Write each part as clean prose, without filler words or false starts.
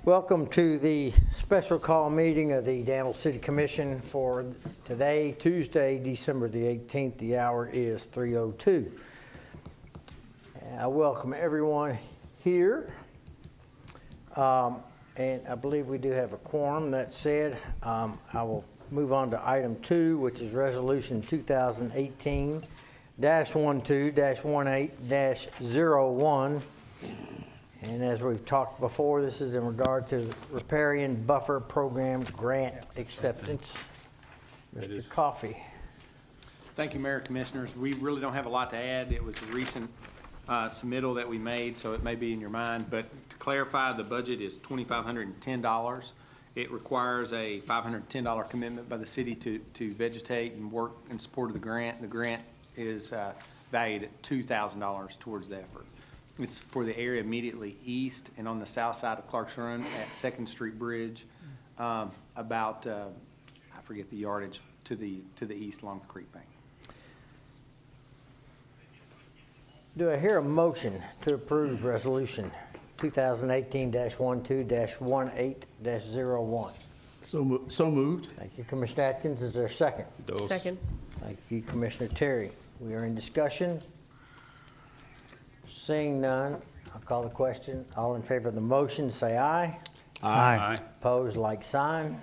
Welcome to the special call meeting of the Danville City Commission for today, Tuesday, December the 18th. The hour is 3:02. I welcome everyone here. And I believe we do have a quorum. That said, I will move on to item 2, which is resolution 2018-12-18-01. And as we've talked before, this is in regard to Riparian Buffer Program grant acceptance. Mr. Coffey. Thank you, Mayor, Commissioners. We really don't have a lot to add. It was a recent submittal that we made, so it may be in your mind. But to clarify, the budget is $2,510. It requires a $510 commitment by the city to vegetate and work in support of the grant. The grant is valued at $2,000 towards the effort. It's for the area immediately east and on the south side of Clark's Run at 2nd Street Bridge, I forget the yardage, to the east along the creek bank. Do I hear a motion to approve resolution 2018-12-18-01? So moved. Thank you, Commissioner Atkins. Is there a second? Second. Thank you, Commissioner Terry. We are in discussion. Seeing none, I'll call the question. All in favor of the motion, say aye. Aye. Opposed, like sign.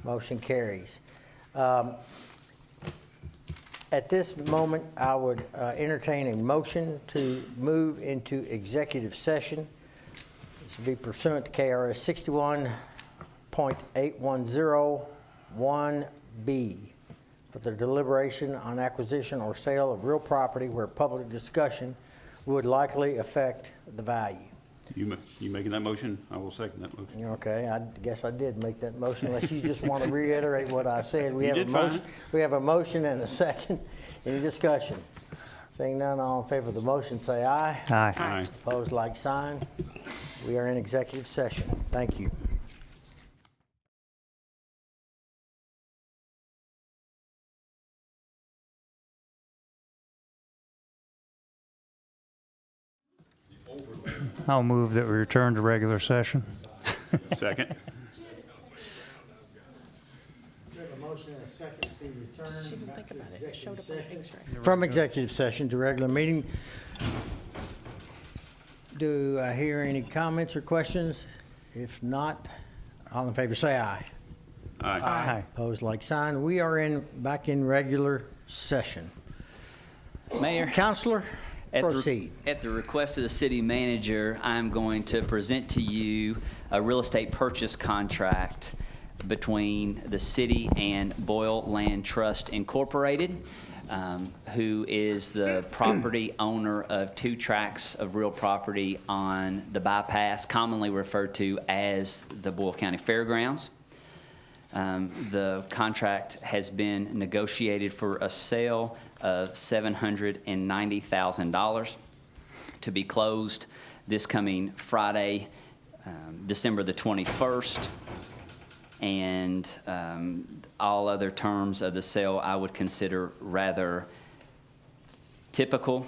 Motion carries. At this moment, I would entertain a motion to move into executive session. This would be pursuant to KRS 61.8101B for the deliberation on acquisition or sale of real property where public discussion would likely affect the value. You making that motion? I will second that motion. Okay, I guess I did make that motion, unless you just want to reiterate what I said. You did fine. We have a motion and a second. Any discussion? Seeing none, all in favor of the motion, say aye. Aye. Aye. Opposed, like sign. We are in executive session. Thank you. I'll move that we return to regular session. Second. We have a motion and a second to return back to executive session. X-ray. From executive session to regular meeting. Do I hear any comments or questions? If not, all in favor say aye. Aye. Aye. Opposed, like sign. We are back in regular session. Mayor, Counselor, at proceed. at the request of the city manager, I'm going to present to you a real estate purchase contract between the city and Boyle Land Trust Incorporated, who is the property owner of 2 tracts of real property on the bypass, commonly referred to as the Boyle County Fairgrounds. The contract has been negotiated for a sale of $790,000 to be closed this coming Friday, December the 21st. And all other terms of the sale I would consider rather typical.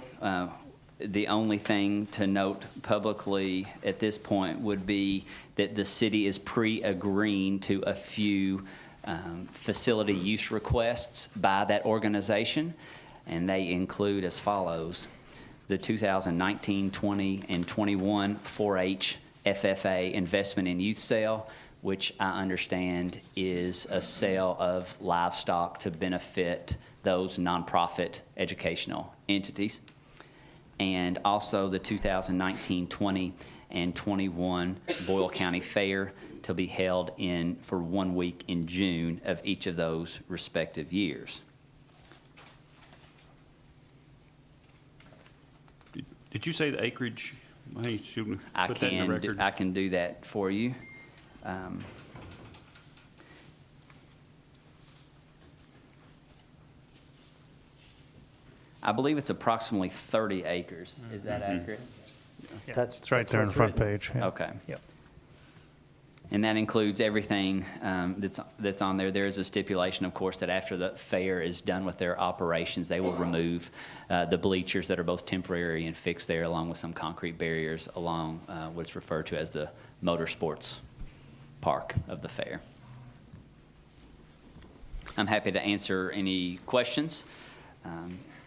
The only thing to note publicly at this point would be that the city is pre-agreeing to a few facility use requests by that organization, and they include as follows: the 2019, 20, and 21 4-H FFA investment in youth sale, which I understand is a sale of livestock to benefit those nonprofit educational entities. And also the 2019, 20, and 21 Boyle County Fair to be held for 1 week in June of each of those respective years. Did you say the acreage? Hey, should we I put that in the record? can do that for you. I believe it's approximately 30 acres. Is that accurate? Yeah, That's it's right there on the front page. Yeah. Okay. Yep. And that includes everything that's on there. There is a stipulation, of course, that after the fair is done with their operations, they will remove the bleachers that are both temporary and fixed there, along with some concrete barriers along what's referred to as the motorsports park of the fair. I'm happy to answer any questions,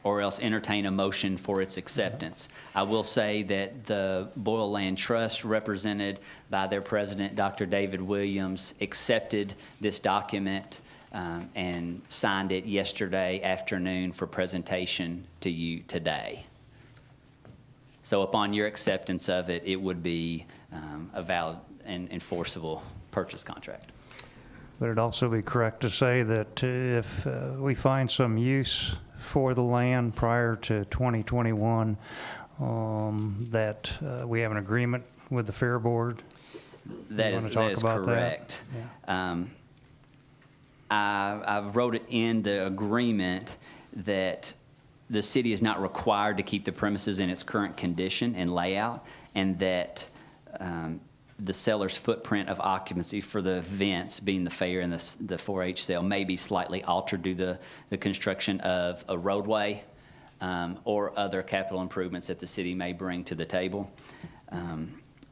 or else entertain a motion for its acceptance. I will say that the Boyle Land Trust, represented by their president, Dr. David Williams, accepted this document and signed it yesterday afternoon for presentation to you today. So upon your acceptance of it, it would be a valid and enforceable purchase contract. Would it also be correct to say that if we find some use for the land prior to 2021, that we have an agreement with the Fair Board? That You is, wanna talk that is about that? correct. I wrote it in the agreement that the city is not required to keep the premises in its current condition and layout, and that the seller's footprint of occupancy for the events, being the fair and the 4-H sale, may be slightly altered due to the construction of a roadway or other capital improvements that the city may bring to the table.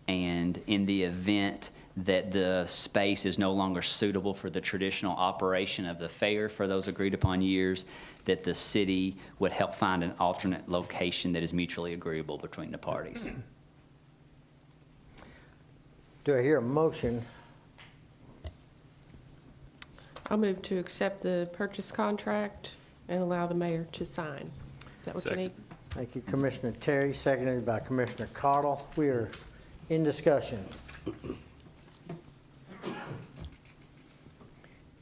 And in the event that the space is no longer suitable for the traditional operation of the fair for those agreed upon years, that the city would help find an alternate location that is mutually agreeable between the parties. Do I hear a motion? I'll move to accept the purchase contract and allow the mayor to sign. Is that what you need? Thank you, Commissioner Terry, seconded by Commissioner Cottle. We are in discussion.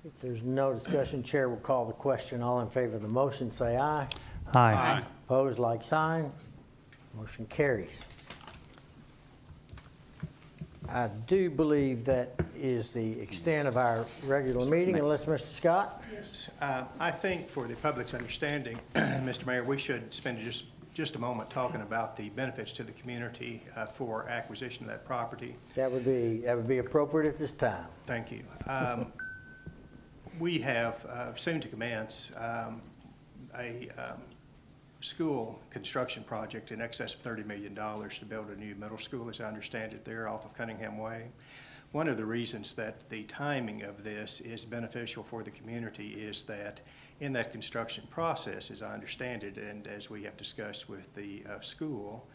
If there's no discussion, Chair will call the question. All in favor of the motion, say aye. Aye. Opposed, like sign. Motion carries. I do believe that is the extent of our regular meeting, unless Mr. Scott? I think for the public's understanding, Mr. Mayor, we should spend just a moment talking about the benefits to the community for acquisition of that property. That would be appropriate at this time. Thank you. We have soon to commence a school construction project in excess of $30 million to build a new middle school, as I understand it, there off of Cunningham Way. One of the reasons that the timing of this is beneficial for the community is that in that construction process, as I understand it, and as we have discussed with the school,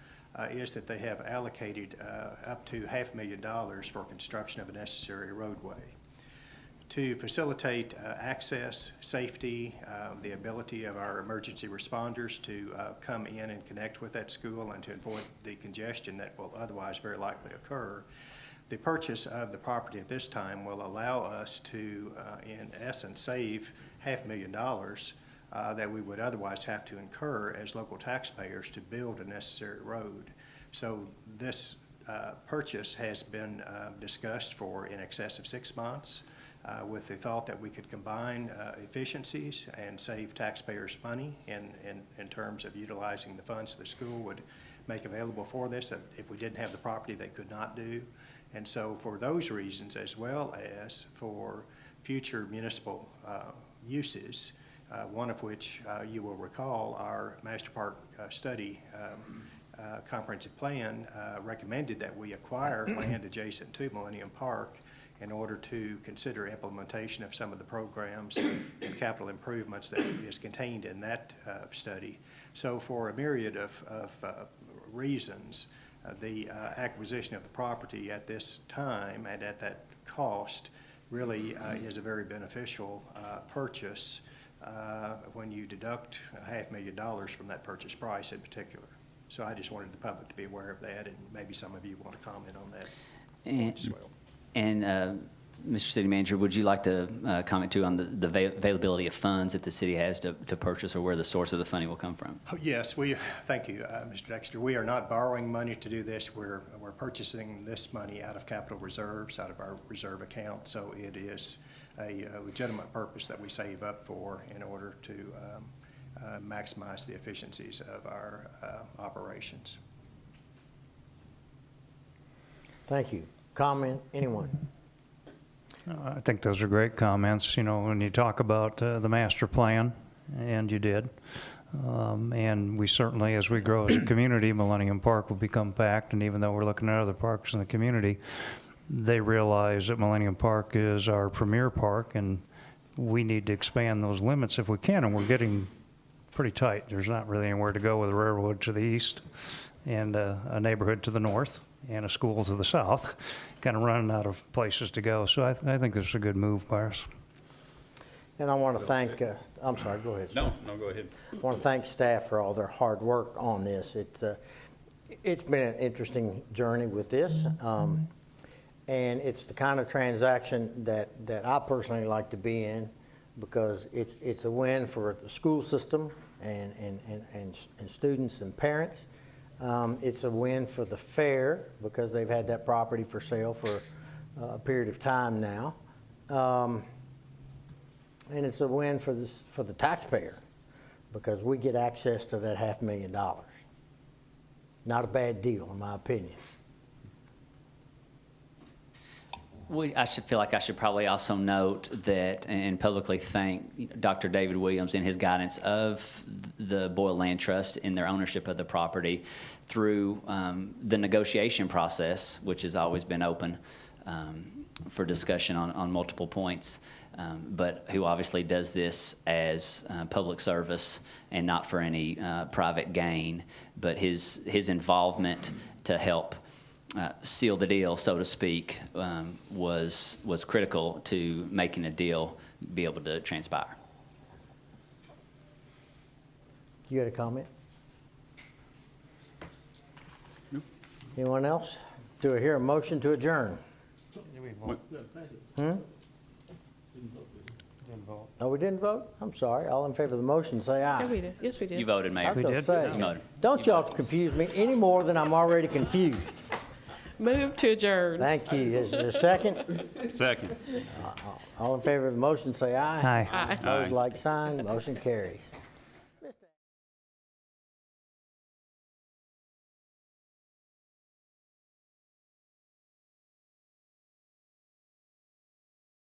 is that they have allocated up to $500,000 for construction of a necessary roadway. To facilitate access, safety, the ability of our emergency responders to come in and connect with that school, and to avoid the congestion that will otherwise very likely occur, the purchase of the property at this time will allow us to, in essence, save $500,000 that we would otherwise have to incur as local taxpayers to build a necessary road. So this purchase has been discussed for in excess of 6 months. With the thought that we could combine efficiencies and save taxpayers money in terms of utilizing the funds the school would make available for this, that if we didn't have the property they could not do. And so for those reasons, as well as for future municipal uses, one of which you will recall our Master Park Study Comprehensive Plan recommended that we acquire land adjacent to Millennium Park in order to consider implementation of some of the programs and capital improvements that is contained in that study. So for a myriad of reasons, the acquisition of the property at this time and at that cost really is a very beneficial purchase when you deduct $500,000 from that purchase price in particular. So I just wanted the public to be aware of that, and maybe some of you want to comment on that as well. And Mr. City Manager, would you like to comment too on the availability of funds that the city has to purchase, or where the source of the funding will come from? Yes, thank you, Mr. Dexter. We are not borrowing money to do this. We're purchasing this money out of capital reserves, out of our reserve account. So it is a legitimate purpose that we save up for in order to maximize the efficiencies of our operations. Thank you. Comment, anyone? I think those are great comments. You know, when you talk about the master plan, and you did, and we certainly, as we grow as a community, Millennium Park will become packed, and even though we're looking at other parks in the community, they realize that Millennium Park is our premier park, and we need to expand those limits if we can, and we're getting pretty tight. There's not really anywhere to go with a railroad to the east, and a neighborhood to the north, and a school to the south, kind of running out of places to go. So I think this is a good move by us. And I want to thank, I'm sorry, go ahead, sir. No, go ahead. I want to thank staff for all their hard work on this. It's been an interesting journey with this, and it's the kind of transaction that I personally like to be in, because it's a win for the school system and students and parents. It's a win for the fair, because they've had that property for sale for a period of time now. And it's a win for the taxpayer, because we get access to that $500,000. Not a bad deal, in my opinion. I should feel like I should probably also note that and publicly thank Dr. David Williams and his guidance of the Boyle Land Trust in their ownership of the property through the negotiation process, which has always been open for discussion on multiple points, but who obviously does this as public service and not for any private gain, but his involvement to help seal the deal, so to speak, was critical to making a deal be able to transpire. You had a comment? Anyone else? Do I hear a motion to adjourn? Oh, we didn't vote? I'm sorry. All in favor of the motion, say aye. Yeah, we did. Yes, we did. You voted, I Mayor. was gonna say, You voted. don't y'all confuse me any more than I'm already confused. Move to adjourn. Thank you. Is there a second? Second. All in favor of the motion, say aye. Aye. Opposed, like sign. Motion carries.